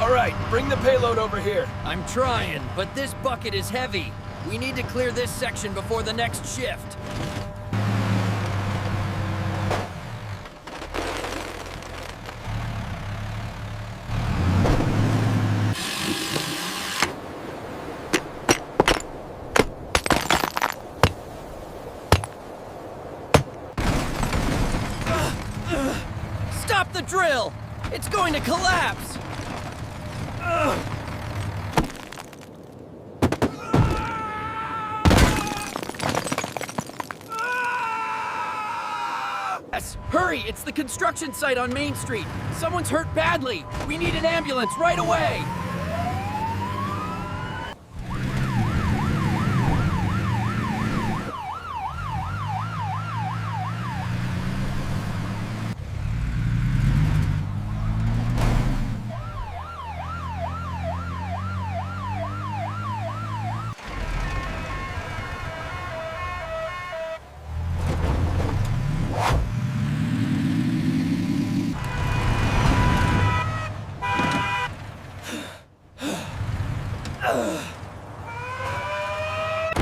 All right, bring the payload over here. I'm trying, but this bucket is heavy. We need to clear this section before the next shift. Stop the drill! It's going to collapse! Yes, hurry! It's the construction site on Main Street. Someone's hurt badly. We need an ambulance right away.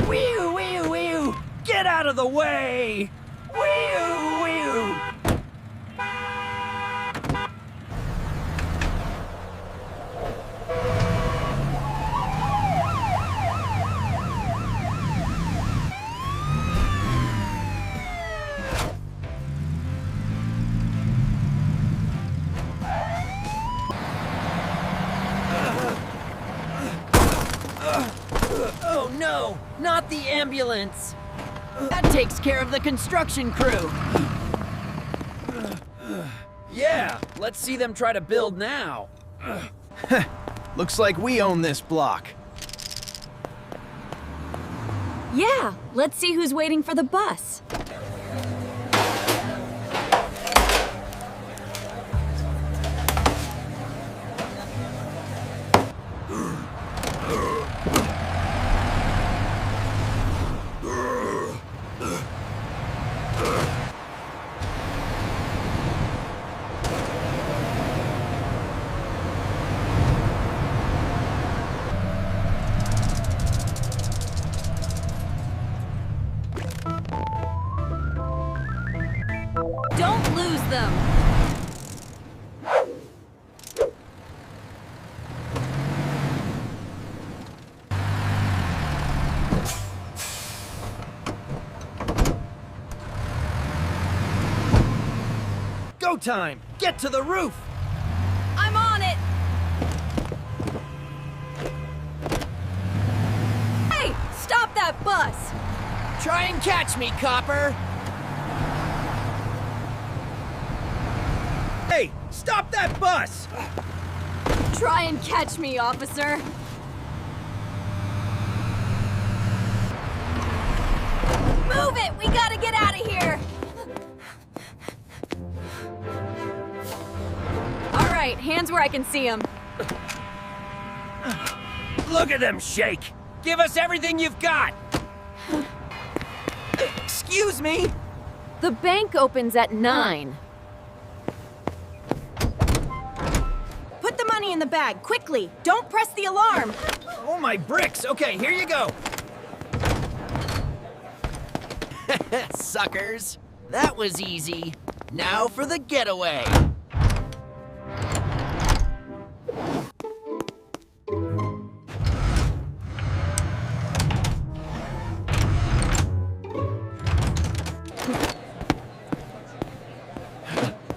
Wee-oo, wee-oo, wee-oo! Get out of the way! Wee-oo, wee-oo! Oh no, not the ambulance! That takes care of the construction crew. Yeah, let's see them try to build now. Looks like we own this block. Yeah, let's see who's waiting for the bus. Don't lose them! Go time! Get to the roof! I'm on it! Hey! Stop that bus! Try and catch me, copper! Hey! Stop that bus! Try and catch me, officer! Move it! We gotta get out of here! Alright, hands where I can see them. Look at them shake! Give us everything you've got! Excuse me? The bank opens at 9. Put the money in the bag, quickly! Don't press the alarm! Oh, my bricks! Okay, here you go! Suckers! That was easy. Now for the getaway!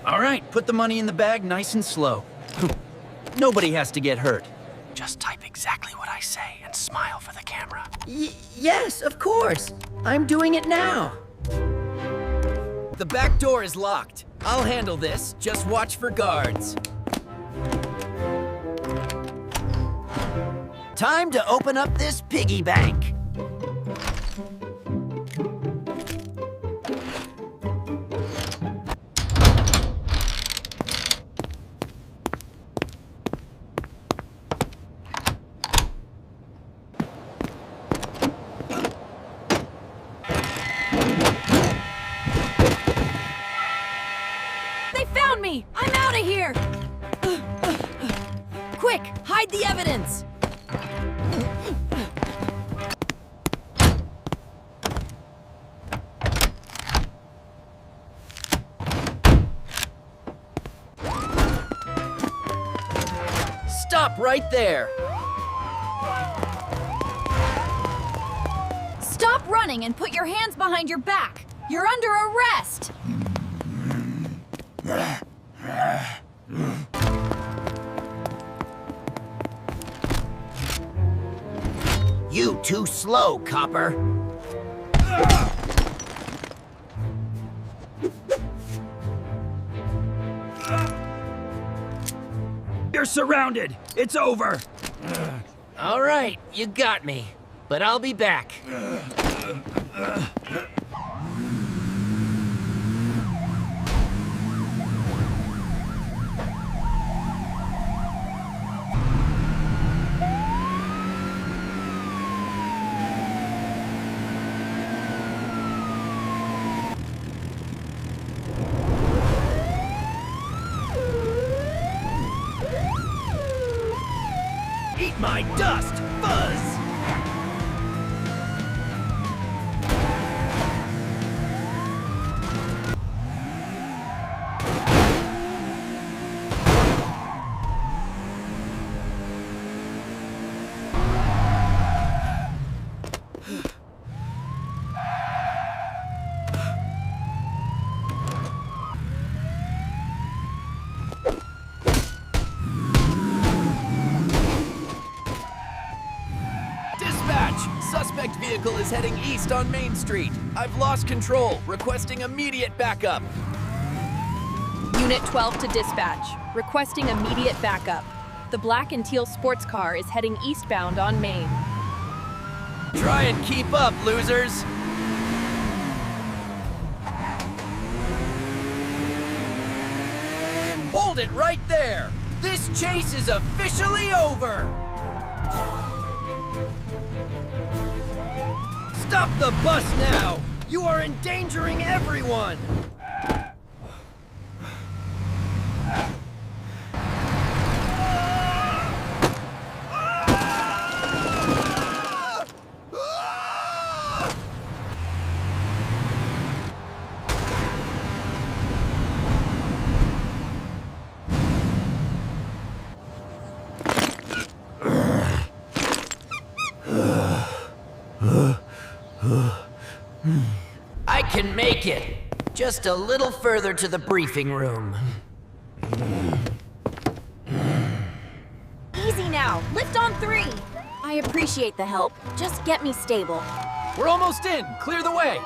All right, put the money in the bag nice and slow. Nobody has to get hurt. Just type exactly what I say and smile for the camera. Yes, of course. I'm doing it now. The back door is locked. I'll handle this. Just watch for guards. Time to open up this piggy bank. Quick, hide the evidence! Stop right there! Stop running and put your hands behind your back! You're under arrest! You too slow, copper. You're surrounded. It's over. All right, you got me. But I'll be back. Eat my dust, Buzz! Suspect vehicle is heading east on Main Street. I've lost control, requesting immediate backup. Unit 12 to dispatch, requesting immediate backup. The black and teal sports car is heading eastbound on Main. Try and keep up, losers! Hold it right there! This chase is officially over! Stop the bus now! You are endangering everyone! I can make it. Just a little further to the briefing room. Easy now, lift on 3! I appreciate the help. Just get me stable. We're almost in! Clear the way!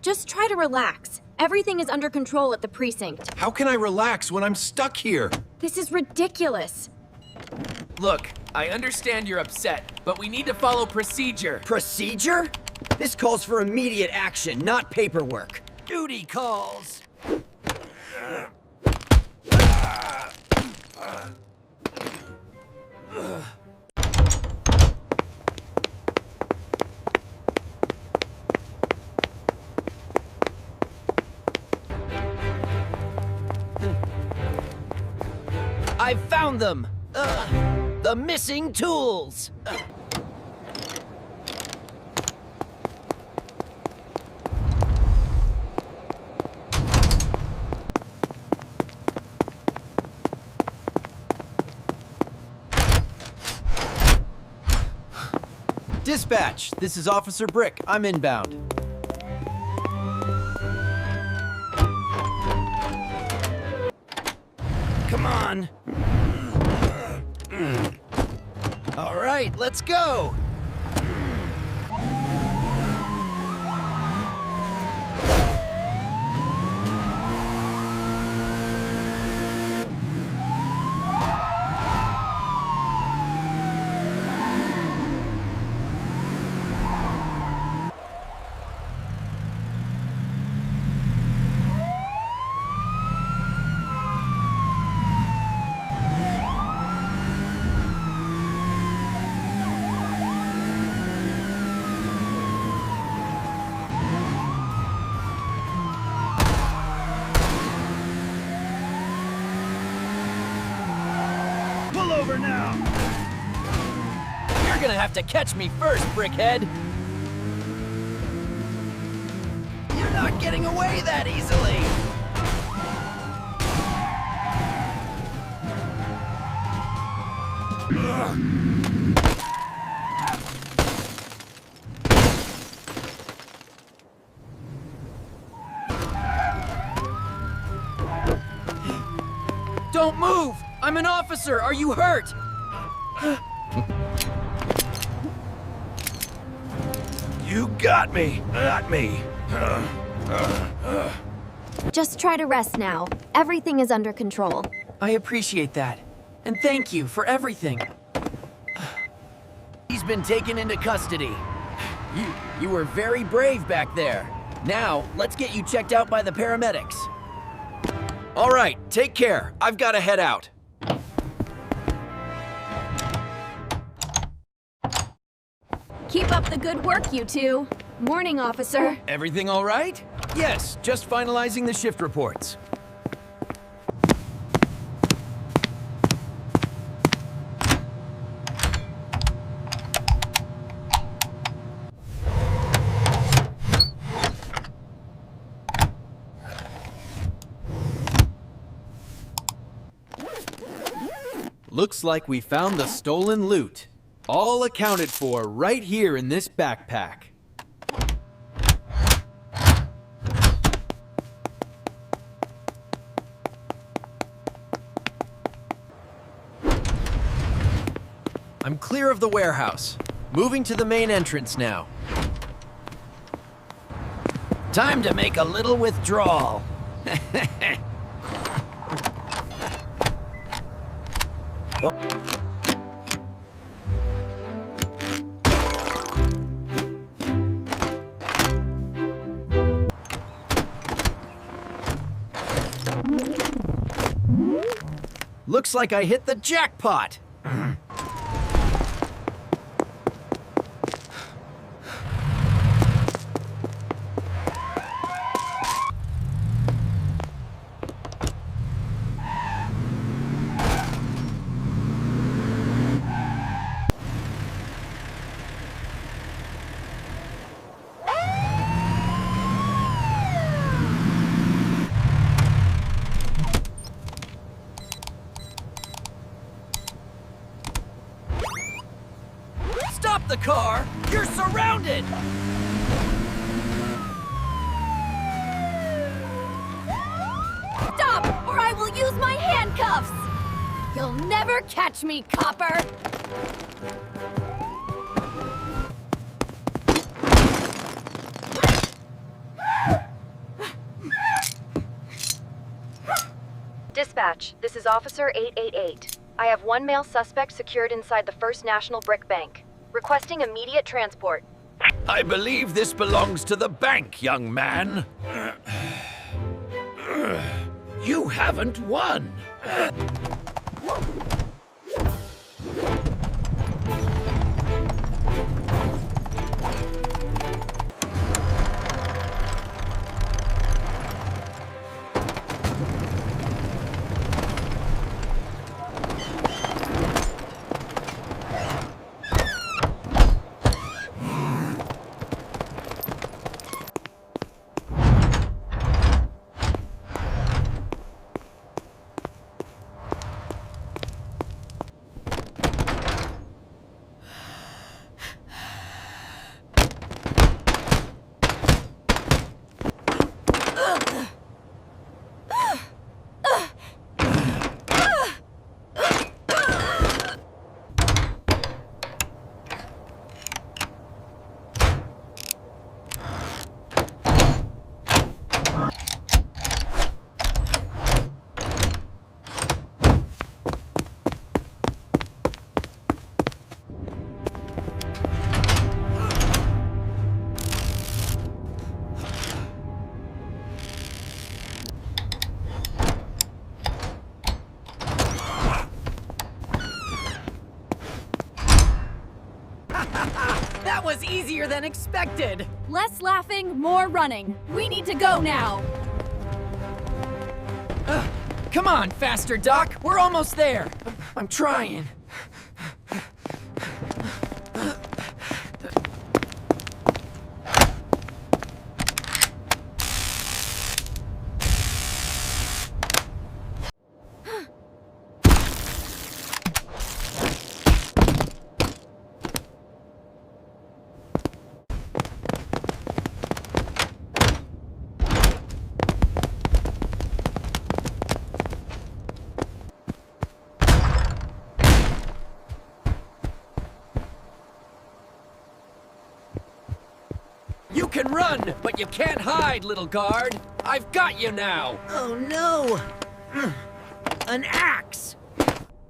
Just try to relax. Everything is under control at the precinct. How can I relax when I'm stuck here? This is ridiculous. Look, I understand you're upset, but we need to follow procedure. Procedure? This calls for immediate action, not paperwork. Duty calls. I found them! The missing tools! Dispatch, this is Officer Brick. I'm inbound. Come on! All right, let's go! now. You're gonna have to catch me first, brickhead. You're not getting away that easily. Don't move! I'm an officer! Are you hurt? You got me. Got me. Just try to rest now. Everything is under control. I appreciate that. And thank you for everything. He's been taken into custody. You were very brave back there. Now, let's get you checked out by the paramedics. All right, take care. I've got to head out. Keep up the good work, you two. Morning, officer. Everything all right? Yes, just finalizing the shift reports. Looks like we found the stolen loot. All accounted for right here in this backpack. I'm clear of the warehouse. Moving to the main entrance now. Time to make a little withdrawal. Looks like I hit the jackpot. Stop the car! You're surrounded! Stop, or I will use my handcuffs! You'll never catch me, copper! Dispatch, this is Officer 888. I have one male suspect secured inside the First National Brick Bank. Requesting immediate transport. I believe this belongs to the bank, young man. You haven't won. That was easier than expected. Less laughing, more running. We need to go now. Come on, faster, Doc. We're almost there. I'm trying. run, but you can't hide, little guard. I've got you now. Oh no! An axe!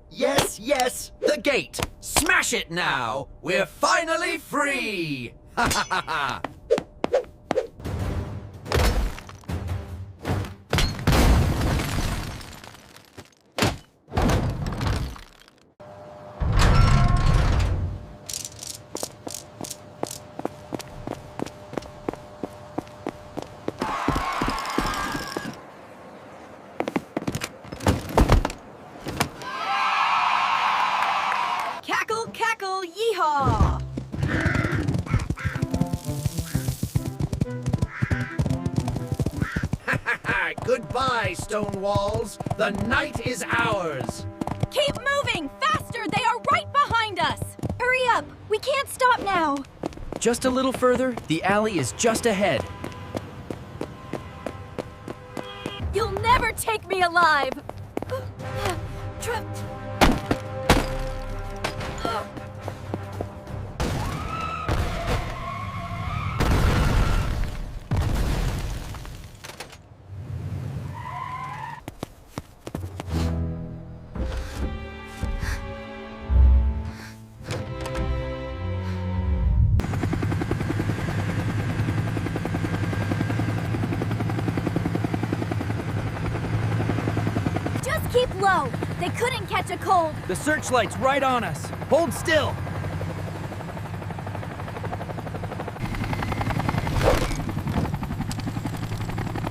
Yes, yes, the gate. Smash it now. We're finally free. Ha ha ha ha. Cackle, cackle, yeehaw! Goodbye, stone walls. The night is ours. Keep moving! Faster! They are right behind us! Hurry up! We can't stop now! Just a little further, the alley is just ahead. You'll never take me alive! Trapped. Just keep low. They couldn't catch a cold. The searchlight's right on us. Hold still.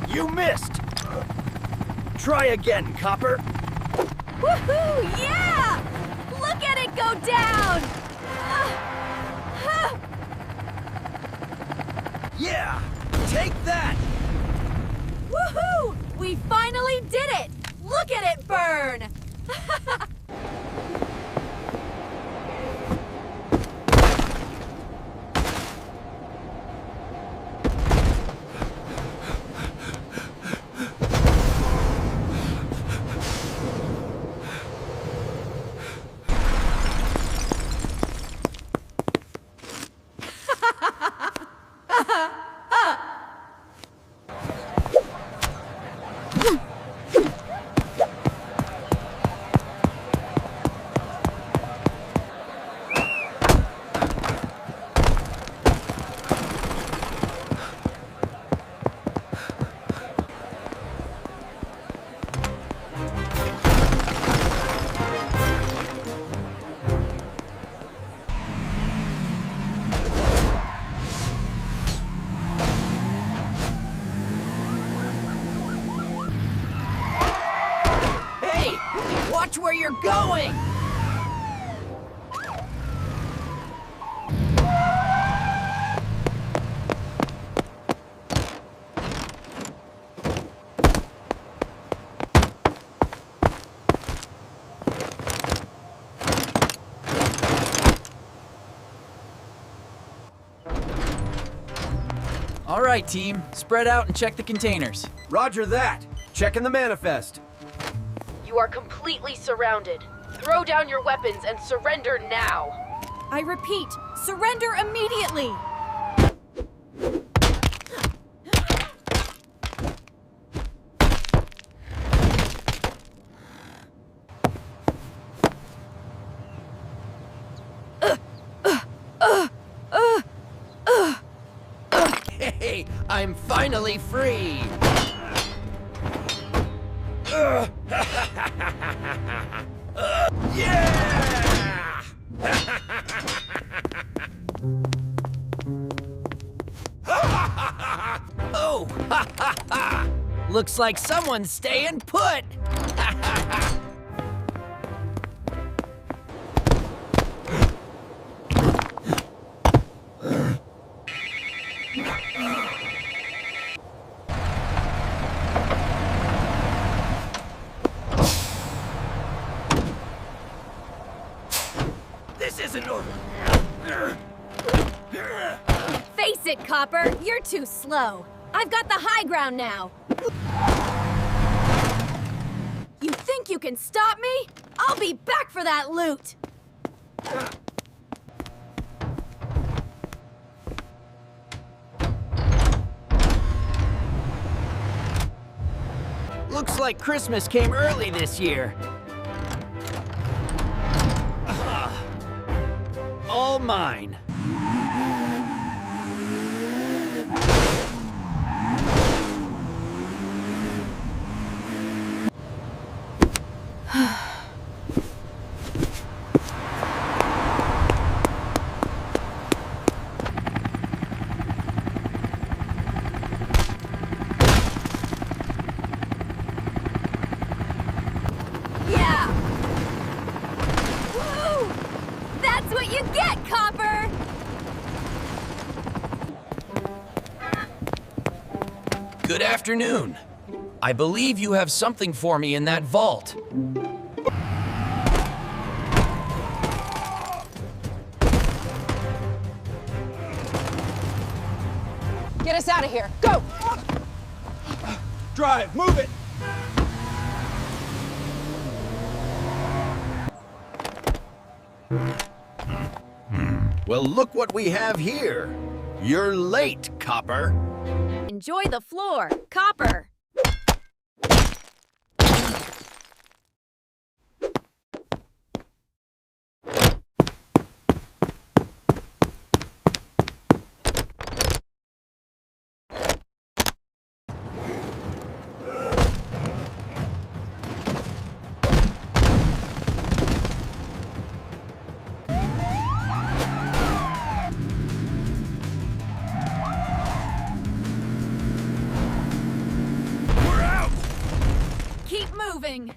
You missed! Try again, Copper. Woohoo! Yeah! Look at it go down! Yeah! Take that! Woohoo! We finally did it! Look at it burn! Hey, watch where you're going. All right, team. Spread out and check the containers. Roger that. Checking the manifest. You are completely surrounded. Throw down your weapons and surrender now. I repeat, surrender immediately! Hey, I'm finally free. Yeah! Oh, ha ha ha! Looks like someone's staying put. This isn't over. Face it, Copper, you're too slow. I've got the high ground now. You think you can stop me? I'll be back for that loot! Looks like Christmas came early this year. All mine. Yeah! Woo! That's what you get, Copper! Good afternoon. I believe you have something for me in that vault. Get us out of here. Go! Drive, move it! Well, look what we have here. You're late, Copper. Enjoy the floor, Copper! Keep moving!